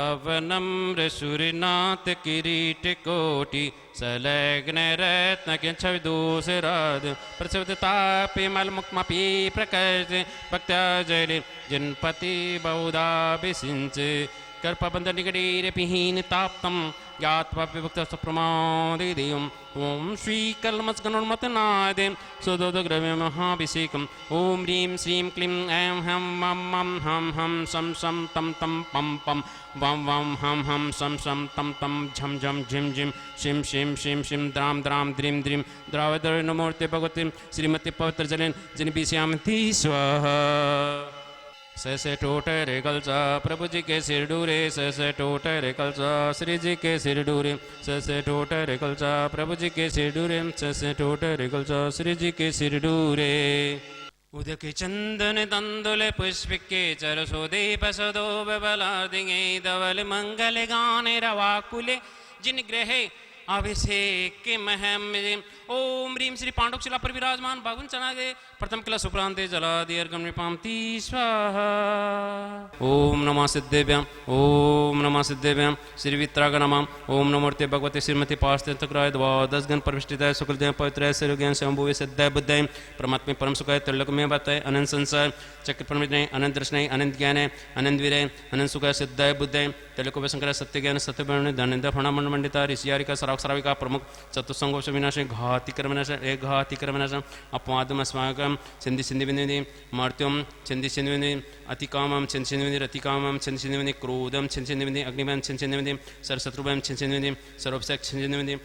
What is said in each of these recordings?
पवनम्र सूर्यनाथ किरीट कोटि सलग्न रत्न किंचविदूषराद प्रसुतापि मलमुक्मपि प्रकट भक्त्या जले जनपति बहुधा विसिंचे कर्पबंध निगडीरपिहीन ताप्तम ज्ञात्वा विभक्त सप्रमादिदेयम् ओम श्री कलमस्गणोन्मतनादे सुदोदग्रव्य महाभिषेकम् ओम ह्रीं श्रीं क्लीं ऐं हं मं मं हं हं सं सं तं तं पं पं वं वं हं हं सं सं तं तं झं झं झिं झिं शिं शिं शिं शिं द्रां द्रां द्रीं द्रीं द्रावदर्णमूर्ते भगवती श्रीमती पवित्र जलेन जिनपिष्यामि स्वाहा। ससे टोटर कलसा प्रभु जी के सिर डूरे ससे टोटर कलसा श्री जी के सिर डूरे ससे टोटर कलसा प्रभु जी के सिर डूरे ससे टोटर कलसा श्री जी के सिर डूरे उदक चंदन तंदुल पुष्प के चरसोदे पसदो बबलादिगे धवल मंगल गाने रवाकुले जिन ग्रहे अभिषेक के महम ओम ह्रीं श्री पांडुक शिला पर विराजमान बागुन चनागे प्रथम किला सुप्रांते जलादि अर्घम निपामति स्वाहा। ओम नमः सिद्धेभ्याम ओम नमः सिद्धेभ्याम श्री वित्रागणमाम ओम नमोर्ते भगवते श्रीमती पार्श्वतक्राय द्वादश गण परविष्टिताय सुकृतय पवित्राय सर्वज्ञान संभुवे सिद्धाय बुद्धाय परमात्मे परम सुखाय त्रिलोकमय बताय अनंत संसार चक्र परमितने अनंत दर्शनाय अनंत ज्ञानाय अनंत वीराय अनंत सुखाय सिद्धाय बुद्धाय त्रिलोकव्य शंकर सत्य ज्ञान सत्य ब्रह्मण्य धनंद फणामंड मंडिता ऋषियारिका सराव सराविका प्रमुख चतुसंगोष विनाश घाति कर्मनाश एक घाति कर्मनाश अपवादम अस्माकं चंदी सिंधि विनिधि मर्त्योम चंदी सिंधि विनिधि अतिकामम चंद सिंधि विनिधि रतिकामम चंद सिंधि विनिधि क्रोधम चंद सिंधि विनिधि अग्निमम चंद सिंधि विनिधि सर्वशत्रुभयम चंद सिंधि विनिधि सर्वोपसक चंद सिंधि विनिधि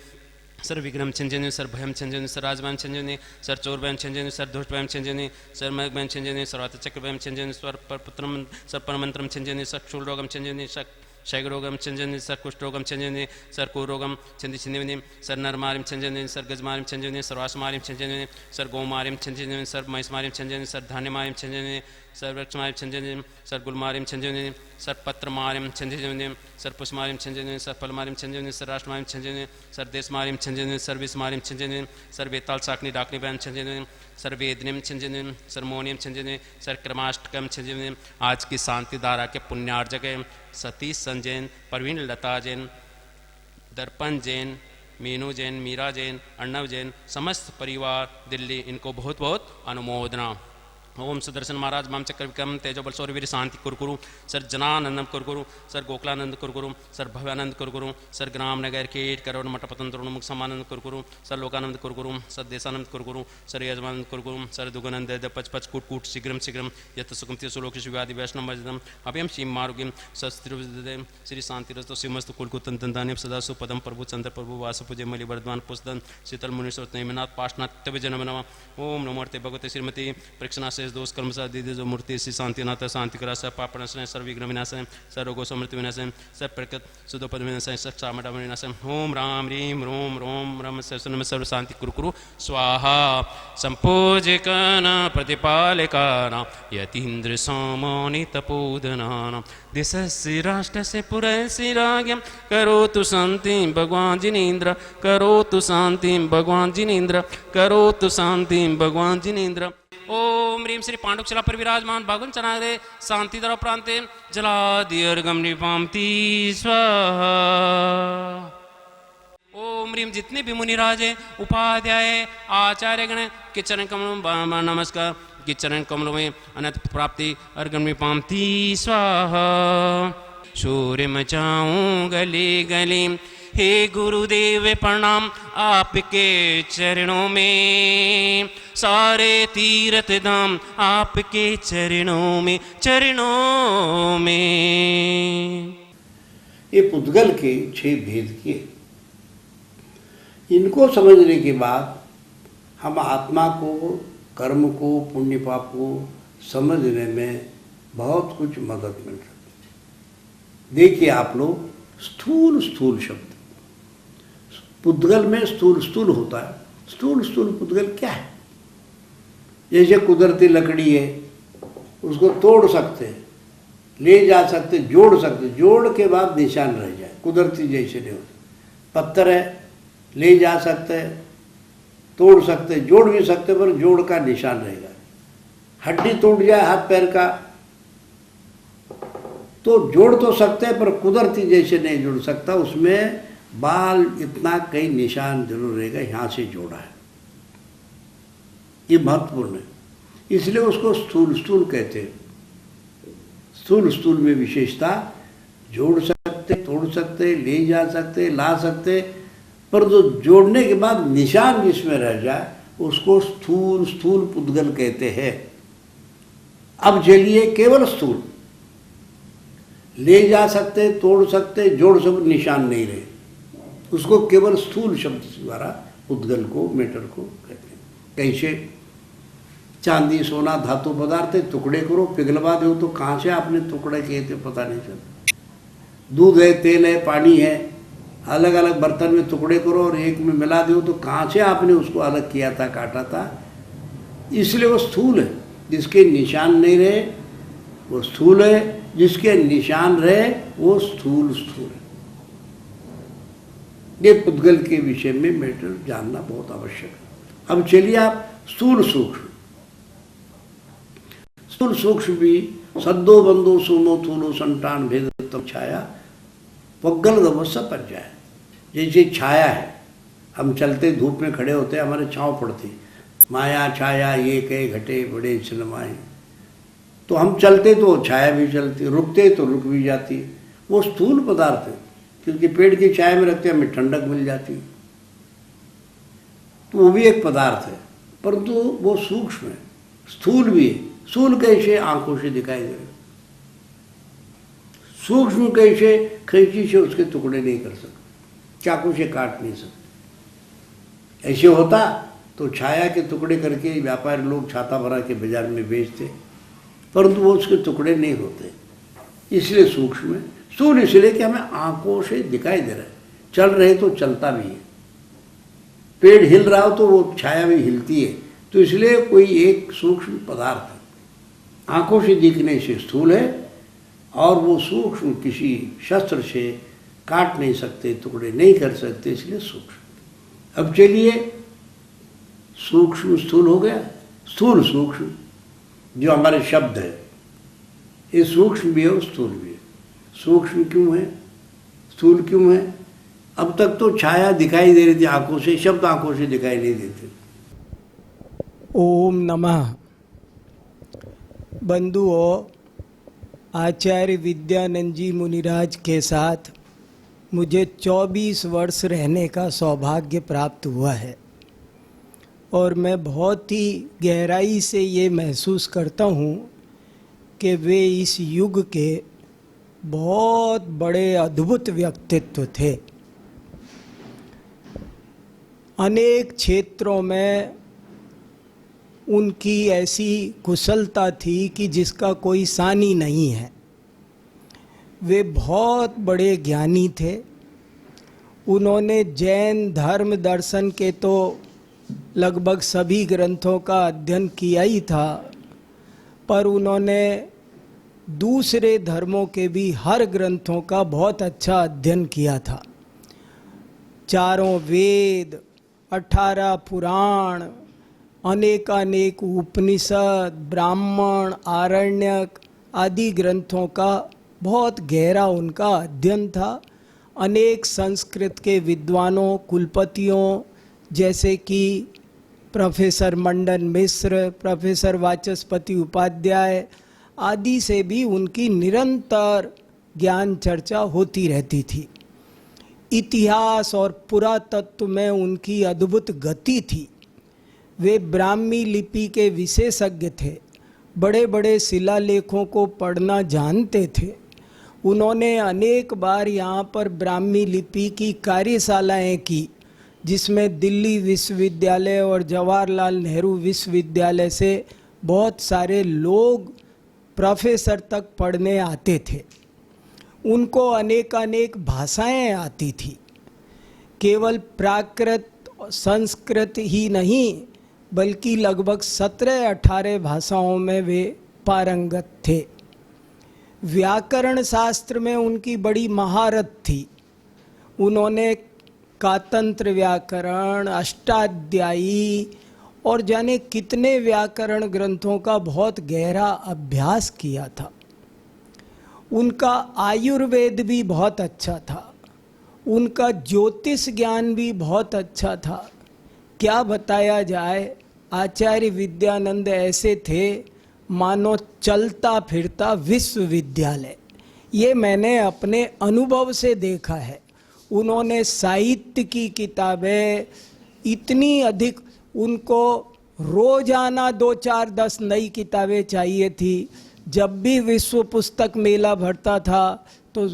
सर विक्रम छंजनी सर भयम छंजनी सर राजमान छंजनी सर चोर भयम छंजनी सर धुष्ट भयम छंजनी सर मग भयम छंजनी सर्वात चक्र भयम छंजनी स्वर परपुत्रम सर परमंत्रम छंजनी सर क्षूल रोगम छंजनी सर शैगरोगम छंजनी सर कुष्ठरोगम छंजनी सर कुरोगम छंदी छिंदी सर नरमारिम छंजनी सर गजमारिम छंजनी सर वासमारिम छंजनी सर गौमारिम छंजनी सर महिषमारिम छंजनी सर धान्यमारिम छंजनी सर वृक्षमारिम छंजनी सर गुलमारिम छंजनी सर पत्रमारिम छंजनी सर पुष्पमारिम छंजनी सर फलमारिम छंजनी सर राष्ट्रमारिम छंजनी सर देशमारिम छंजनी सर विषमारिम छंजनी सर बेताल साकनी डाकनी बयान छंजनी सर वेदनिम छंजनी सर मोनियम छंजनी सर क्रमाष्टकम छंजनी आज की शांति धारा के पुण्यार्जक सतीश संजैन परवीन लता जैन दर्पण जैन मीनू जैन मीरा जैन अर्णव जैन समस्त परिवार दिल्ली इनको बहुत बहुत अनुमोदना। ओम सुदर्शन महाराज माम चक्र विक्रम तेजोबल सौरवीर शांति कुरकुरु सर जनानंदम कुरकुरु सर गोकुलानंद कुरकुरु सर भव्यानंद कुरकुरु सर ग्राम नगर कीट करोड़ मठपतन तरुणमुख समानंद कुरकुरु सर लोकानंद कुरकुरु सर देशानंद कुरकुरु सर यजमानंद कुरकुरु सर दुगनंद पच पच कुट कुट शीघ्रम शीघ्रम यत सुखम सुलोक शिवादि वैष्णव वजदम अभयम शिव मारुगिम सस्त्रिदेव श्री शांति रस्तो सिमस्त कुलकुतन दंदानिम सदा सुपदम प्रभु चंद्र प्रभु वासुपूज्य मलि वर्धमान पुष्दन शीतल मुनीश्वर नैमनाथ पाशनाथ तव जन्म नम ओम नमोर्ते भगवते श्रीमती प्रेक्षणा दोष कर्म सा दीदी जो मूर्ति श्री शांतिनाथ शांति करा सब पाप विनाश सर्व विघ्न विनाश सर्व रोगो समृद्धि विनाश सब प्रकट सुदोपद विनाश सब सामड़ा विनाश ओम राम रीम रोम रोम रम सर्व सर्व शांति कुरकुरु स्वाहा। संपूजिकन प्रतिपालिकाना यतीन्द्र सामानि तपोधनाना दिशस्य राष्ट्रस्य पुरस्य राज्ञं करोतु शांतिं भगवान् जिनेन्द्र करोतु शांतिं भगवान् जिनेन्द्र करोतु शांतिं भगवान् जिनेन्द्र। ओम ह्रीं श्री पांडुक शिला पर विराजमान बागुन चनाग्रे शांति दर प्रांते जलादिर्गम निपामति स्वाहा। ओम ह्रीं जितने भी मुनिराज उपाध्याय आचार्य गण के चरण कमलों नमस्कार के चरण कमलों में अनंत प्राप्ति अर्घम निपामति स्वाहा। शोर मचाऊं गली गली हे गुरुदेव प्रणाम आपके चरणों में सारे तीर्थ धाम आपके चरणों में ये पुद्गल के 6 भेद किए। इनको समझने के बाद हम आत्मा को कर्म को पुण्य पाप को समझने में बहुत कुछ मदद मिल सकती। देखिए आप लोग स्थूल स्थूल शब्द पुद्गल में स्थूल स्थूल होता है। स्थूल स्थूल पुद्गल क्या है? जैसे कुदरती लकड़ी है उसको तोड़ सकते हैं ले जा सकते जोड़ सकते जोड़ के बाद निशान रह जाए कुदरती जैसे नहीं होते। पत्थर है ले जा सकते तोड़ सकते जोड़ भी सकते पर जोड़ का निशान रहेगा। हड्डी टूट जाए हाथ पैर का तो जोड़ तो सकते हैं पर कुदरती जैसे नहीं जुड़ सकता, उसमें बाल इतना कई निशान जरूर रहेगा, यहाँ से जोड़ा है, ये महत्वपूर्ण है। इसलिए उसको स्थूल स्थूल कहते हैं। स्थूल स्थूल में विशेषता, जोड़ सकते, तोड़ सकते, ले जा सकते, ला सकते, पर जो जोड़ने के बाद निशान जिसमें रह जाए उसको स्थूल स्थूल पुद्गल कहते हैं। अब चलिए केवल स्थूल, ले जा सकते, तोड़ सकते, जोड़ सब निशान नहीं रहे, उसको केवल स्थूल शब्द द्वारा पुद्गल को, मेटर को कहते हैं। कैसे? चांदी सोना धातु पदार्थ टुकड़े करो, पिघलवा दो तो कहाँ से आपने टुकड़े किए थे पता नहीं चलता। दूध है, तेल है, पानी है, अलग अलग बर्तन में टुकड़े करो और एक में मिला दो तो कहाँ से आपने उसको अलग किया था, काटा था। इसलिए वो स्थूल है। जिसके निशान नहीं रहे वो स्थूल है, जिसके निशान रहे वो स्थूल स्थूल है। ये पुद्गल के विषय में मैटर जानना बहुत आवश्यक है। अब चलिए आप स्थूल सूक्ष्म। स्थूल सूक्ष्म भी सद्दो बंदो सुनो थूलो संतान भेद तब छाया पग्गल गवस्सा पर जाए। जैसे छाया है, हम चलते धूप में खड़े होते हमारे छाँव पड़ती, माया छाया ये कई घटे बड़े सिनेमाए, तो हम चलते तो छाया भी चलती, रुकते तो रुक भी जाती। वो स्थूल पदार्थ है, क्योंकि पेड़ की छाया में रखते हमें ठंडक मिल जाती, तो वो भी एक पदार्थ है, परंतु वो सूक्ष्म है, स्थूल भी है। स्थूल कैसे? आंखों से दिखाई दे रहे। सूक्ष्म कैसे? कैंची से उसके टुकड़े नहीं कर सकते, चाकू से काट नहीं सकते। ऐसे होता तो छाया के टुकड़े करके व्यापारी लोग छाता भरा के बाजार में बेचते, परंतु वो उसके टुकड़े नहीं होते, इसलिए सूक्ष्म है। स्थूल इसलिए कि हमें आंखों से दिखाई दे रहा है, चल रहे तो चलता भी है, पेड़ हिल रहा हो तो वो छाया भी हिलती है, तो इसलिए कोई एक सूक्ष्म पदार्थ है, आंखों से दिखने से स्थूल है, और वो सूक्ष्म किसी शस्त्र से काट नहीं सकते, टुकड़े नहीं कर सकते, इसलिए सूक्ष्म। अब चलिए सूक्ष्म स्थूल हो गया, स्थूल सूक्ष्म जो हमारे शब्द है, ये सूक्ष्म भी है और स्थूल भी है। सूक्ष्म क्यों है, स्थूल क्यों है? अब तक तो छाया दिखाई दे रही थी आंखों से, शब्द आंखों से दिखाई नहीं देते। ओम नमः। बंधुओं, आचार्य विद्यानंद जी मुनिराज के साथ मुझे 24 वर्ष रहने का सौभाग्य प्राप्त हुआ है, और मैं बहुत ही गहराई से ये महसूस करता हूँ कि वे इस युग के बहुत बड़े अद्भुत व्यक्तित्व थे। अनेक क्षेत्रों में उनकी ऐसी कुशलता थी कि जिसका कोई सानी नहीं है। वे बहुत बड़े ज्ञानी थे। उन्होंने जैन धर्म दर्शन के तो लगभग सभी ग्रंथों का अध्ययन किया ही था, पर उन्होंने दूसरे धर्मों के भी हर ग्रंथों का बहुत अच्छा अध्ययन किया था। चारों वेद, 18 पुराण, अनेकानेक उपनिषद, ब्राह्मण, आरण्यक आदि ग्रंथों का बहुत गहरा उनका अध्ययन था। अनेक संस्कृत के विद्वानों, कुलपतियों जैसे कि प्रोफेसर मंडन मिश्र, प्रोफेसर वाचस्पति उपाध्याय आदि से भी उनकी निरंतर ज्ञान चर्चा होती रहती थी। इतिहास और पुरातत्व में उनकी अद्भुत गति थी। वे ब्राह्मी लिपि के विशेषज्ञ थे, बड़े बड़े शिलालेखों को पढ़ना जानते थे। उन्होंने अनेक बार यहाँ पर ब्राह्मी लिपि की कार्यशालाएं की, जिसमें दिल्ली विश्वविद्यालय और जवाहरलाल नेहरू विश्वविद्यालय से बहुत सारे लोग प्रोफेसर तक पढ़ने आते थे। उनको अनेकानेक भाषाएं आती थी। केवल प्राकृत संस्कृत ही नहीं, बल्कि लगभग 17-18 भाषाओं में वे पारंगत थे। व्याकरण शास्त्र में उनकी बड़ी महारत थी। उन्होंने कातंत्र व्याकरण, अष्टाध्यायी और जाने कितने व्याकरण ग्रंथों का बहुत गहरा अभ्यास किया था। उनका आयुर्वेद भी बहुत अच्छा था, उनका ज्योतिष ज्ञान भी बहुत अच्छा था। क्या बताया जाए, आचार्य विद्यानंद ऐसे थे मानो चलता फिरता विश्वविद्यालय। ये मैंने अपने अनुभव से देखा है। उन्होंने साहित्य की किताबें इतनी अधिक, उनको रोजाना 2, 4, 10 नई किताबें चाहिए थी। जब भी विश्व पुस्तक मेला भरता था तो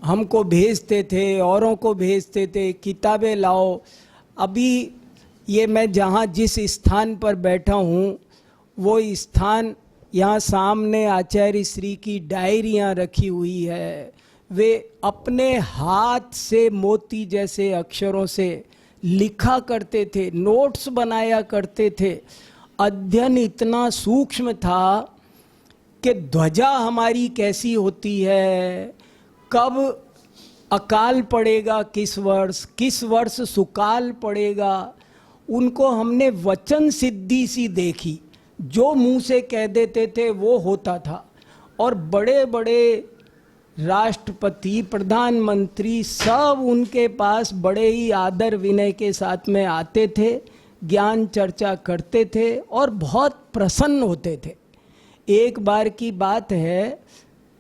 हमको भेजते थे, औरों को भेजते थे, किताबें लाओ। अभी ये मैं जहाँ जिस स्थान पर बैठा हूँ वो स्थान, यहाँ सामने आचार्य श्री की डायरियाँ रखी हुई है। वे अपने हाथ से मोती जैसे अक्षरों से लिखा करते थे, नोट्स बनाया करते थे। अध्ययन इतना सूक्ष्म था कि ध्वजा हमारी कैसी होती है, कब अकाल पड़ेगा, किस वर्ष सुकाल पड़ेगा, उनको हमने वचन सिद्धि सी देखी। जो मुंह से कह देते थे वो होता था। और बड़े बड़े राष्ट्रपति, प्रधानमंत्री सब उनके पास बड़े ही आदर विनय के साथ में आते थे, ज्ञान चर्चा करते थे और बहुत प्रसन्न होते थे। एक बार की बात है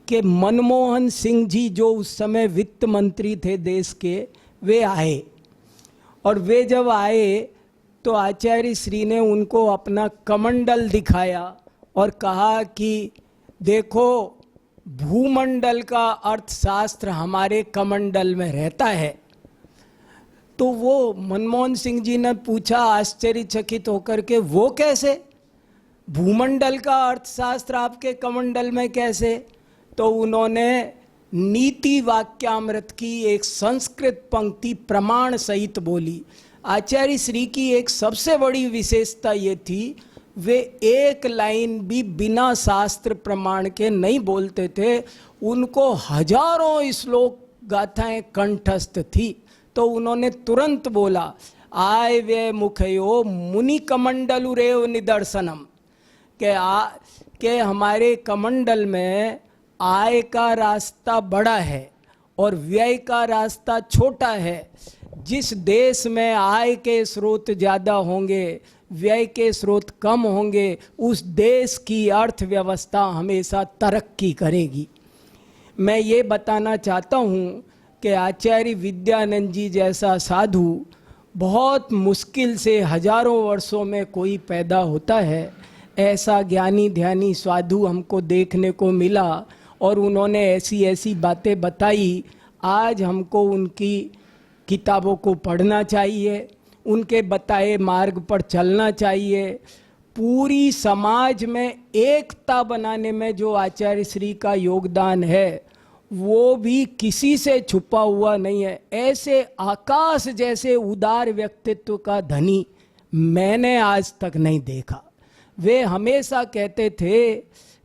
कि मनमोहन सिंह जी, जो उस समय वित्त मंत्री थे देश के, वे आए। और वे जब आए तो आचार्य श्री ने उनको अपना कमंडल दिखाया और कहा कि देखो, भूमंडल का अर्थशास्त्र हमारे कमंडल में रहता है। तो वो मनमोहन सिंह जी ने पूछा आश्चर्यचकित होकर के, वो कैसे, भूमंडल का अर्थशास्त्र आपके कमंडल में कैसे? तो उन्होंने नीति वाक्यामृत की एक संस्कृत पंक्ति प्रमाण सहित बोली। आचार्य श्री की एक सबसे बड़ी विशेषता ये थी, वे एक लाइन भी बिना शास्त्र प्रमाण के नहीं बोलते थे। उनको हजारों श्लोक गाथाएं कंठस्थ थी। तो उन्होंने तुरंत बोला, आय वे मुखयो मुनि कमंडलु रेव निदर्शनम, के हमारे कमंडल में आय का रास्ता बड़ा है और व्यय का रास्ता छोटा है। जिस देश में आय के स्रोत ज़्यादा होंगे, व्यय के स्रोत कम होंगे, उस देश की अर्थव्यवस्था हमेशा तरक्की करेगी। मैं ये बताना चाहता हूँ कि आचार्य विद्यानंद जी जैसा साधु बहुत मुश्किल से हजारों वर्षों में कोई पैदा होता है। ऐसा ज्ञानी ध्यानी साधु हमको देखने को मिला और उन्होंने ऐसी ऐसी बातें बताई। आज हमको उनकी किताबों को पढ़ना चाहिए, उनके बताए मार्ग पर चलना चाहिए। पूरी समाज में एकता बनाने में जो आचार्य श्री का योगदान है वो भी किसी से छुपा हुआ नहीं है। ऐसे आकाश जैसे उदार व्यक्तित्व का धनी मैंने आज तक नहीं देखा। वे हमेशा कहते थे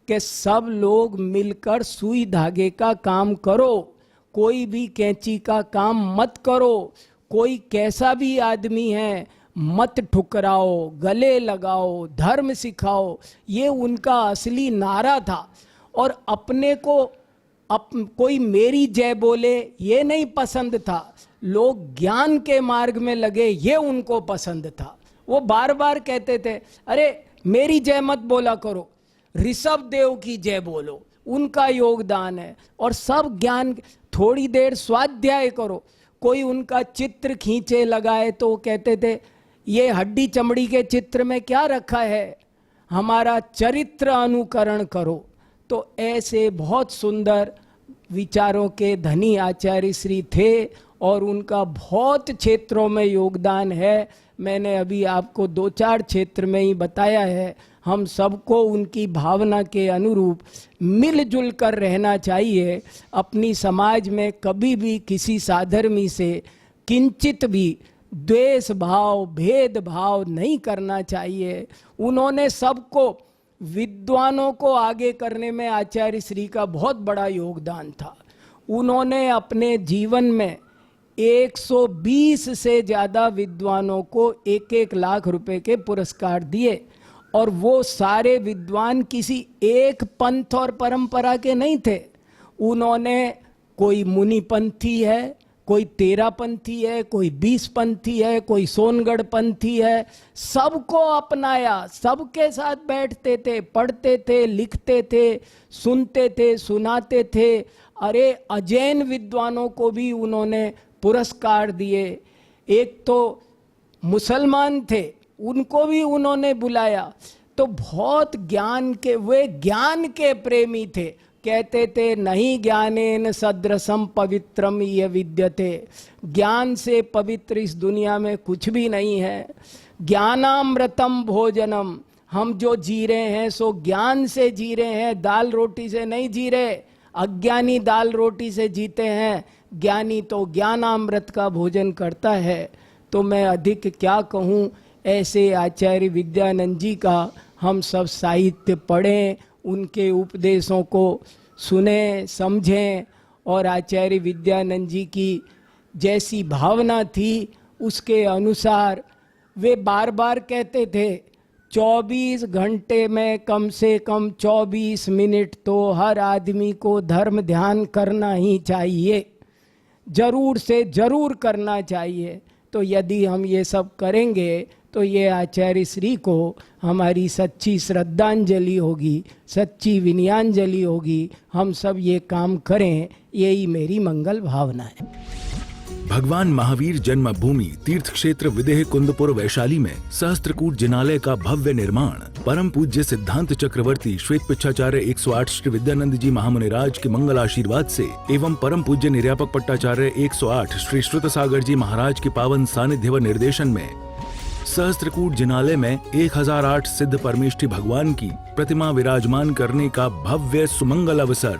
कि सब लोग मिलकर सुई धागे का काम करो, कोई भी कैंची का काम मत करो, कोई कैसा भी आदमी है मत ठुकराओ, गले लगाओ, धर्म सिखाओ। ये उनका असली नारा था। और अपने को कोई मेरी जय बोले ये नहीं पसंद था, लोग ज्ञान के मार्ग में लगे ये उनको पसंद था। वो बार बार कहते थे, अरे मेरी जय मत बोला करो, ऋषभ देव की जय बोलो, उनका योगदान है। और सब ज्ञान, थोड़ी देर स्वाध्याय करो। कोई उनका चित्र खींचे लगाए तो कहते थे ये हड्डी चमड़ी के चित्र में क्या रखा है, हमारा चरित्र अनुकरण करो। तो ऐसे बहुत सुंदर विचारों के धनी आचार्य श्री थे और उनका बहुत क्षेत्रों में योगदान है। मैंने अभी आपको 2-4 क्षेत्र में ही बताया है। हम सबको उनकी भावना के अनुरूप मिलजुल कर रहना चाहिए। अपनी समाज में कभी भी किसी साधर्मी से किंचित भी द्वेष भाव, भेदभाव नहीं करना चाहिए। उन्होंने सबको, विद्वानों को आगे करने में आचार्य श्री का बहुत बड़ा योगदान था। उन्होंने अपने जीवन में 120 से ज़्यादा विद्वानों को 1-1 लाख रुपए के पुरस्कार दिए। और वो सारे विद्वान किसी एक पंथ और परंपरा के नहीं थे। उन्होंने कोई मुनिपंथी है, कोई तेरापंथी है, कोई 20पंथी है, कोई सोनगढ़ पंथी है, सबको अपनाया, सबके साथ बैठते थे, पढ़ते थे, लिखते थे, सुनते थे, सुनाते थे। अरे अजैन विद्वानों को भी उन्होंने पुरस्कार दिए। एक तो मुसलमान थे, उनको भी उन्होंने बुलाया। तो बहुत ज्ञान के, वे ज्ञान के प्रेमी थे। कहते थे नहीं ज्ञानेन सदृशम पवित्रम ये विद्यते, ज्ञान से पवित्र इस दुनिया में कुछ भी नहीं है। ज्ञानामृतम भोजनम, हम जो जी रहे हैं सो ज्ञान से जी रहे हैं, दाल रोटी से नहीं जी रहे। अज्ञानी दाल रोटी से जीते हैं, ज्ञानी तो ज्ञानामृत का भोजन करता है। तो मैं अधिक क्या कहूँ, ऐसे आचार्य विद्यानंद जी का हम सब साहित्य पढ़ें, उनके उपदेशों को सुने, समझें। और आचार्य विद्यानंद जी की जैसी भावना थी उसके अनुसार वे बार बार कहते थे 24 घंटे में कम से कम 24 मिनट तो हर आदमी को धर्म ध्यान करना ही चाहिए, जरूर से जरूर करना चाहिए। तो यदि हम ये सब करेंगे तो ये आचार्य श्री को हमारी सच्ची श्रद्धांजलि होगी, सच्ची विनयांजलि होगी। हम सब ये काम करें, यही मेरी मंगल भावना है। भगवान महावीर जन्मभूमि तीर्थ क्षेत्र विदेह कुंदपुर वैशाली में सहस्त्रकूट जिनालय का भव्य निर्माण परम पूज्य सिद्धांत चक्रवर्ती श्वेत पिच्छाचार्य 108 श्री विद्यानंद जी महामुनिराज के मंगल आशीर्वाद से एवं परम पूज्य निर्यापक पट्टाचार्य 108 श्री श्रुत सागर जी महाराज के पावन सानिध्य व निर्देशन में सहस्त्रकूट जिनालय में 1008 सिद्ध परमेष्ठी भगवान की प्रतिमा विराजमान करने का भव्य सुमंगल अवसर।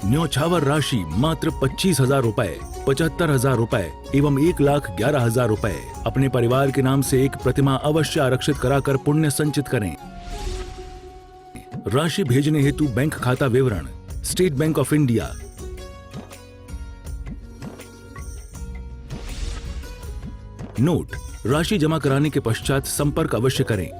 न्योछावर राशि मात्र 25,000 रुपए, 75,000 रुपए एवं 1,11,000 रुपए। अपने परिवार के नाम से एक प्रतिमा अवश्य आरक्षित कराकर पुण्य संचित करें। राशि भेजने हेतु बैंक खाता विवरण state bank of India, note, राशि जमा कराने के पश्चात संपर्क अवश्य करें।